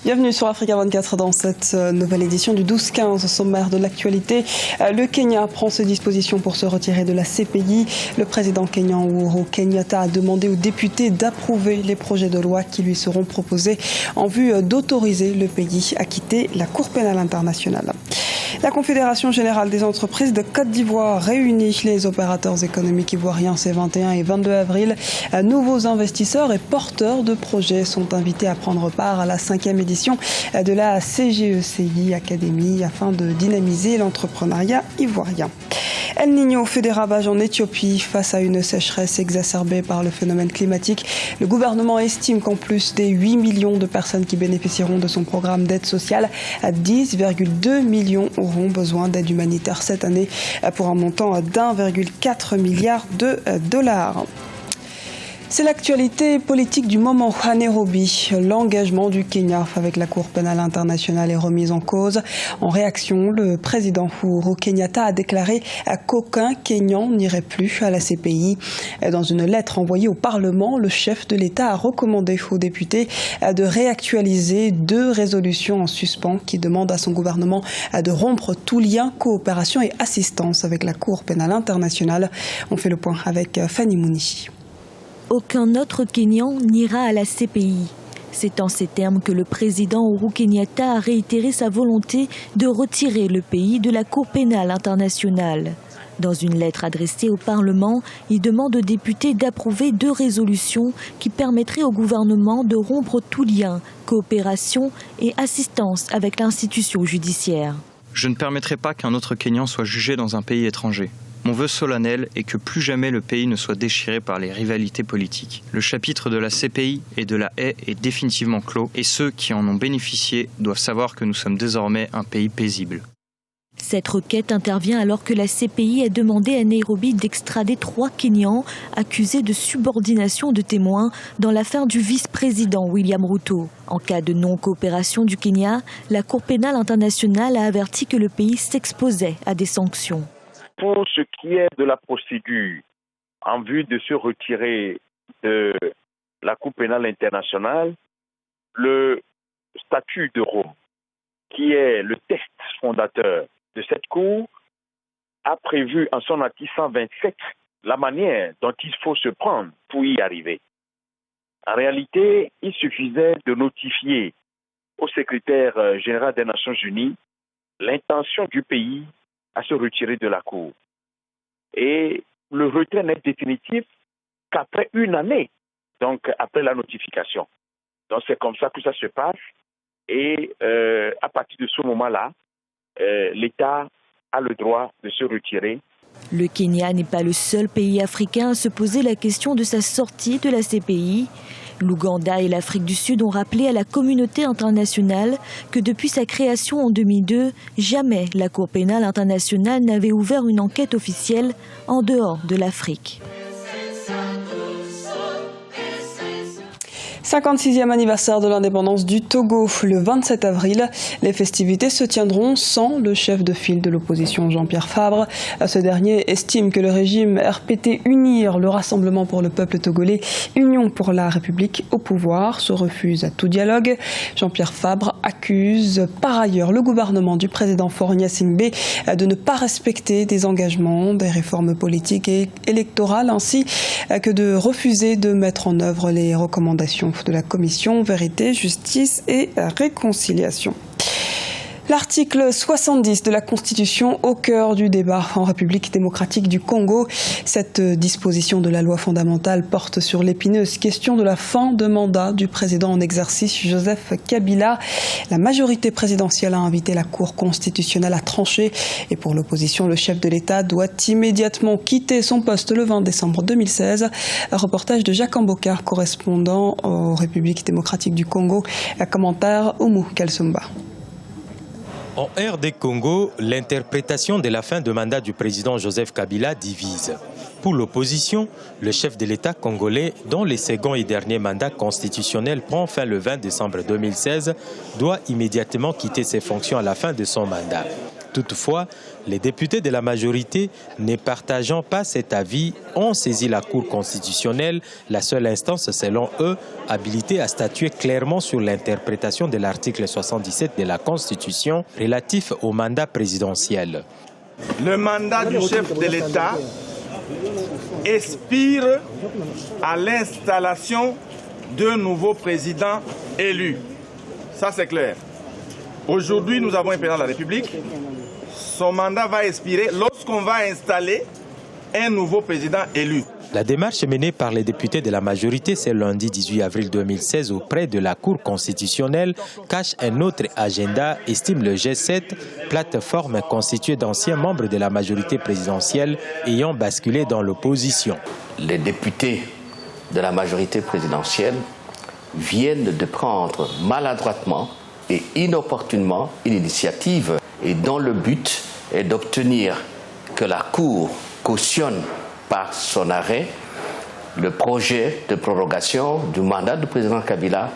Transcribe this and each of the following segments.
Bienvenue sur Africa 24 dans cette nouvelle édition du 12-15 sommaire de l'actualité. Le Kenya prend ses dispositions pour se retirer de la CPI. Le président kenyan Uhuru Kenyatta a demandé aux députés d'approuver les projets de loi qui lui seront proposés en vue d'autoriser le pays à quitter la Cour pénale internationale. La Confédération générale des entreprises de Côte d'Ivoire réunit les opérateurs économiques ivoiriens ces 21 et 22 avril. Nouveaux investisseurs et porteurs de projets sont invités à prendre part à la 5e édition de la CGECI Academy afin de dynamiser l'entrepreneuriat ivoirien. El Niño fait des ravages en Éthiopie face à une sécheresse exacerbée par le phénomène climatique. Le gouvernement estime qu'en plus des 8 millions de personnes qui bénéficieront de son programme d'aide sociale, 10,2 millions auront besoin d'aide humanitaire cette année pour un montant d'1,4 milliard de dollars. C'est l'actualité politique du moment à Nairobi. L'engagement du Kenya avec la Cour pénale internationale est remis en cause. En réaction, le président Uhuru Kenyatta a déclaré qu'aucun Kenyan n'irait plus à la CPI. Dans une lettre envoyée au Parlement, le chef de l'État a recommandé aux députés de réactualiser 2 résolutions en suspens qui demandent à son gouvernement de rompre tout lien, coopération et assistance avec la Cour pénale internationale. On fait le point avec Fanny Mouni. Aucun autre Kenyan n'ira à la CPI. C'est en ces termes que le président Uhuru Kenyatta a réitéré sa volonté de retirer le pays de la Cour pénale internationale. Dans une lettre adressée au Parlement, il demande aux députés d'approuver 2 résolutions qui permettraient au gouvernement de rompre tout lien, coopération et assistance avec l'institution judiciaire. Je ne permettrai pas qu'un autre Kenyan soit jugé dans un pays étranger. Mon vœu solennel est que plus jamais le pays ne soit déchiré par les rivalités politiques. Le chapitre de la CPI et de la haie est définitivement clos et ceux qui en ont bénéficié doivent savoir que nous sommes désormais un pays paisible. Cette requête intervient alors que la CPI a demandé à Nairobi d'extrader 3 Kenyans accusés de subordination de témoins dans l'affaire du vice-président William Ruto. En cas de non-coopération du Kenya, la Cour pénale internationale a averti que le pays s'exposait à des sanctions. Pour ce qui est de la procédure en vue de se retirer de la Cour pénale internationale, le statut de Rome, qui est le texte fondateur de cette Cour, a prévu en son article 127 la manière dont il faut se prendre pour y arriver. En réalité, il suffisait de notifier au secrétaire général des Nations Unies l'intention du pays à se retirer de la Cour. Et le retrait n'est définitif qu'après 1 année, donc après la notification. Donc c'est comme ça que ça se passe. Et à partir de ce moment-là, l'État a le droit de se retirer. Le Kenya n'est pas le seul pays africain à se poser la question de sa sortie de la CPI. L'Ouganda et l'Afrique du Sud ont rappelé à la communauté internationale que depuis sa création en 2002, jamais la Cour pénale internationale n'avait ouvert une enquête officielle en dehors de l'Afrique. 56e anniversaire de l'indépendance du Togo, le 27 avril. Les festivités se tiendront sans le chef de file de l'opposition Jean-Pierre Fabre. Ce dernier estime que le régime RPT UNIR, le Rassemblement pour le peuple togolais, Union pour la République au pouvoir, se refuse à tout dialogue. Jean-Pierre Fabre accuse par ailleurs le gouvernement du président Faure Gnassingbé de ne pas respecter des engagements, des réformes politiques et électorales, ainsi que de refuser de mettre en œuvre les recommandations de la commission Vérité, Justice et Réconciliation. L'article 70 de la Constitution au cœur du débat en République démocratique du Congo. Cette disposition de la loi fondamentale porte sur l'épineuse question de la fin de mandat du président en exercice Joseph Kabila. La majorité présidentielle a invité la Cour constitutionnelle à trancher et pour l'opposition, le chef de l'État doit immédiatement quitter son poste le 20 décembre 2016. Un reportage de Jacques Amboka, correspondant aux Républiques démocratiques du Congo. Un commentaire Oumou Kalsumba. En RD Congo, l'interprétation de la fin de mandat du président Joseph Kabila divise. Pour l'opposition, le chef de l'État congolais, dont le second et dernier mandat constitutionnel prend fin le 20 décembre 2016, doit immédiatement quitter ses fonctions à la fin de son mandat. Toutefois, les députés de la majorité, ne partageant pas cet avis, ont saisi la Cour constitutionnelle, la seule instance, selon eux, habilitée à statuer clairement sur l'interprétation de l'article 77 de la Constitution relatif au mandat présidentiel. Le mandat du chef de l'État expire à l'installation d'un nouveau président élu. Ça, c'est clair. Aujourd'hui, nous avons un président de la République. Son mandat va expirer lorsqu'on va installer un nouveau président élu. La démarche menée par les députés de la majorité ce lundi 18 avril 2016 auprès de la Cour constitutionnelle cache un autre agenda, estime le G7, plateforme constituée d'anciens membres de la majorité présidentielle ayant basculé dans l'opposition. Les députés de la majorité présidentielle viennent de prendre maladroitement et inopportunément une initiative et dont le but est d'obtenir que la Cour cautionne par son arrêt le projet de prorogation du mandat du président Kabila.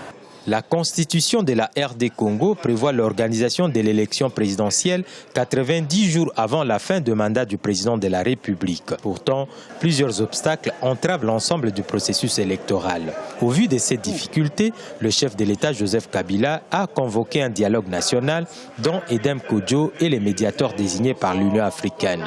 La constitution de la RD Congo prévoit l'organisation de l'élection présidentielle 90 jours avant la fin du mandat du président de la République. Pourtant, plusieurs obstacles entravent l'ensemble du processus électoral. Au vu de ces difficultés, le chef de l'État Joseph Kabila a convoqué un dialogue national dont Edem Kodjo est le médiateur désigné par l'Union africaine.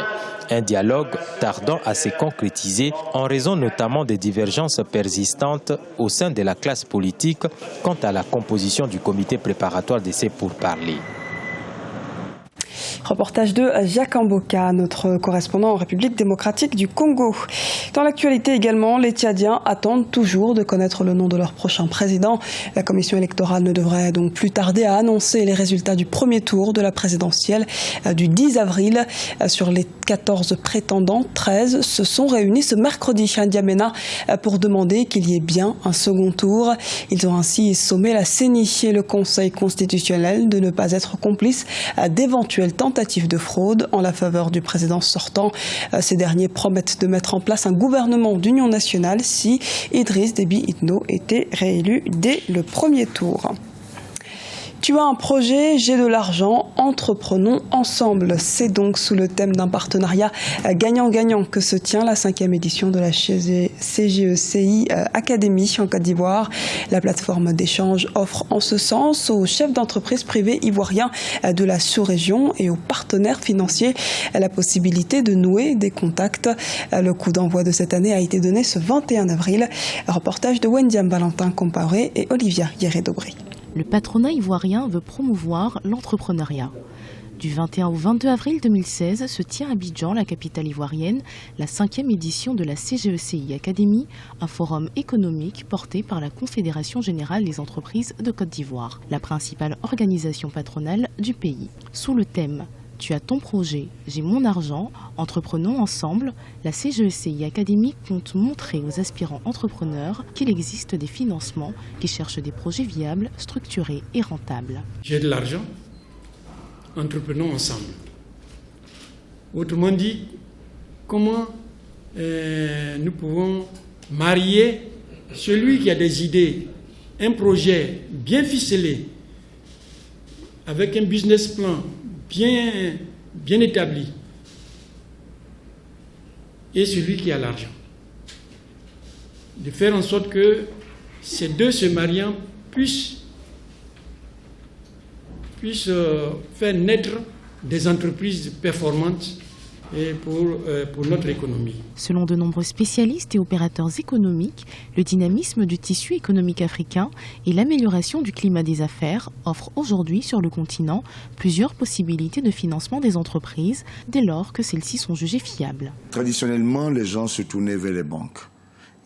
Un dialogue tardant à se concrétiser en raison notamment des divergences persistantes au sein de la classe politique quant à la composition du comité préparatoire de ces pourparlers. Reportage de Jacques Amboka, notre correspondant en République démocratique du Congo. Dans l'actualité également, les Tchadiens attendent toujours de connaître le nom de leur prochain président. La commission électorale ne devrait donc plus tarder à annoncer les résultats du premier tour de la présidentielle du 10 avril. Sur les 14 prétendants, 13 se sont réunis ce mercredi à N'Djamena pour demander qu'il y ait bien un second tour. Ils ont ainsi sommé la CENI et le Conseil constitutionnel de ne pas être complices d'éventuelles tentatives de fraude en la faveur du président sortant. Ces derniers promettent de mettre en place un gouvernement d'union nationale si Idriss Déby Itno était réélu dès le premier tour. Tu as un projet, j'ai de l'argent, entreprenons ensemble. C'est donc sous le thème d'un partenariat gagnant-gagnant que se tient la 5e édition de la CGECI Academy en Côte d'Ivoire. La plateforme d'échange offre en ce sens aux chefs d'entreprise privés ivoiriens de la sous-région et aux partenaires financiers la possibilité de nouer des contacts. Le coup d'envoi de cette année a été donné ce 21 avril. Reportage de Wendiam Valentin Comparé et Olivia Guéret-Dobré. Le patronat ivoirien veut promouvoir l'entrepreneuriat. Du 21 au 22 avril 2016 se tient à Abidjan, la capitale ivoirienne, la 5e édition de la CGECI Academy, un forum économique porté par la Confédération générale des entreprises de Côte d'Ivoire, la principale organisation patronale du pays. Sous le thème « Tu as ton projet, j'ai mon argent, entreprenons ensemble », la CGECI Academy compte montrer aux aspirants entrepreneurs qu'il existe des financements qui cherchent des projets viables, structurés et rentables. J'ai de l'argent, entreprenons ensemble. Autrement dit, comment nous pouvons marier celui qui a des idées, un projet bien ficelé, avec un business plan bien établi, et celui qui a l'argent. De faire en sorte que ces deux se mariant puissent faire naître des entreprises performantes et pour notre économie. Selon de nombreux spécialistes et opérateurs économiques, le dynamisme du tissu économique africain et l'amélioration du climat des affaires offrent aujourd'hui sur le continent plusieurs possibilités de financement des entreprises dès lors que celles-ci sont jugées fiables. Traditionnellement, les gens se tournaient vers les banques.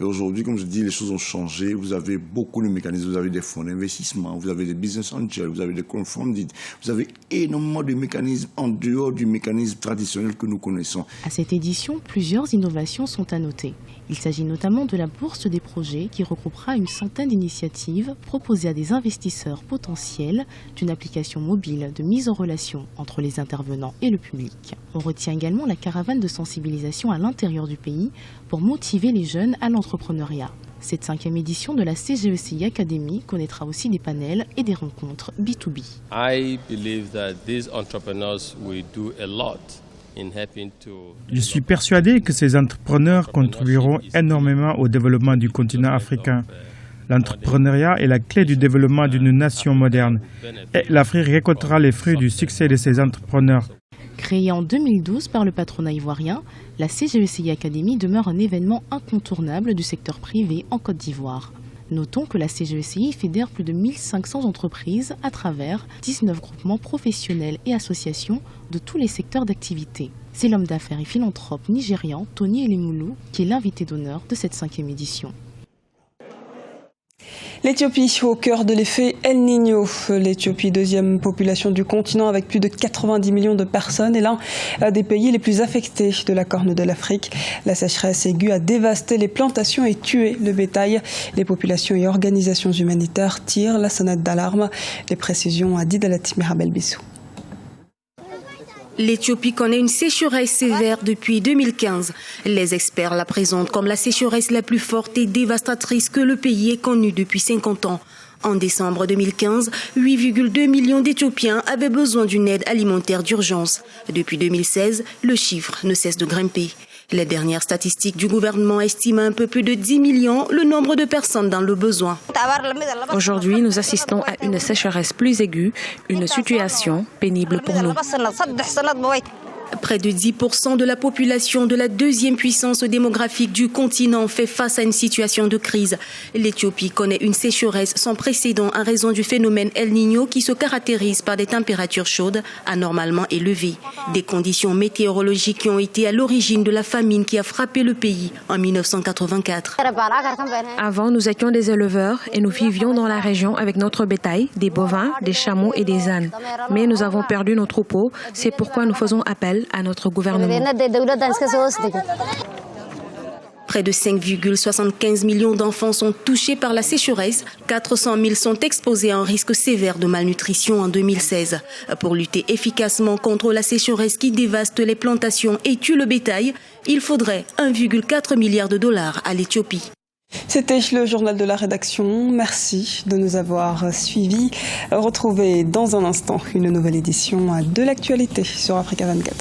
Et aujourd'hui, comme je dis, les choses ont changé. Vous avez beaucoup de mécanismes. Vous avez des fonds d'investissement, vous avez des business angels, vous avez des crowdfunding. Vous avez énormément de mécanismes en dehors du mécanisme traditionnel que nous connaissons. À cette édition, plusieurs innovations sont à noter. Il s'agit notamment de la bourse des projets qui regroupera une centaine d'initiatives proposées à des investisseurs potentiels d'une application mobile de mise en relation entre les intervenants et le public. On retient également la caravane de sensibilisation à l'intérieur du pays pour motiver les jeunes à l'entrepreneuriat. Cette 5e édition de la CGECI Academy connaîtra aussi des panels et des rencontres B2B. Je suis persuadé que ces entrepreneurs contribueront énormément au développement du continent africain. L'entrepreneuriat est la clé du développement d'une nation moderne. Et l'Afrique récoltera les fruits du succès de ces entrepreneurs. Créée en 2012 par le patronat ivoirien, la CGECI Academy demeure un événement incontournable du secteur privé en Côte d'Ivoire. Notons que la CGECI fédère plus de 1500 entreprises à travers 19 groupements professionnels et associations de tous les secteurs d'activité. C'est l'homme d'affaires et philanthrope nigérian Tony Elimoulou qui est l'invité d'honneur de cette 5e édition. L'Éthiopie au cœur de l'effet El Niño. L'Éthiopie, deuxième population du continent avec plus de 90 millions de personnes, est l'un des pays les plus affectés de la Corne de l'Afrique. La sécheresse aiguë a dévasté les plantations et tué le bétail. Les populations et organisations humanitaires tirent la sonnette d'alarme. Les précisions à Didalat Mirabel Bissou. L'Éthiopie connaît une sécheresse sévère depuis 2015. Les experts la présentent comme la sécheresse la plus forte et dévastatrice que le pays ait connue depuis 50 ans. En décembre 2015, 8,2 millions d'Éthiopiens avaient besoin d'une aide alimentaire d'urgence. Depuis 2016, le chiffre ne cesse de grimper. Les dernières statistiques du gouvernement estiment un peu plus de 10 millions le nombre de personnes dans le besoin. Aujourd'hui, nous assistons à une sécheresse plus aiguë, une situation pénible pour nous. Près de 10% de la population de la deuxième puissance démographique du continent fait face à une situation de crise. L'Éthiopie connaît une sécheresse sans précédent en raison du phénomène El Niño qui se caractérise par des températures chaudes anormalement élevées. Des conditions météorologiques qui ont été à l'origine de la famine qui a frappé le pays en 1984. Avant, nous étions des éleveurs et nous vivions dans la région avec notre bétail, des bovins, des chameaux et des ânes. Mais nous avons perdu nos troupeaux, c'est pourquoi nous faisons appel à notre gouvernement. Près de 5,75 millions d'enfants sont touchés par la sécheresse. 400 000 sont exposés à un risque sévère de malnutrition en 2016. Pour lutter efficacement contre la sécheresse qui dévaste les plantations et tue le bétail, il faudrait 1,4 milliard de dollars à l'Éthiopie. C'était le journal de la rédaction. Merci de nous avoir suivis. Retrouvez dans un instant une nouvelle édition de l'actualité sur Africa 24.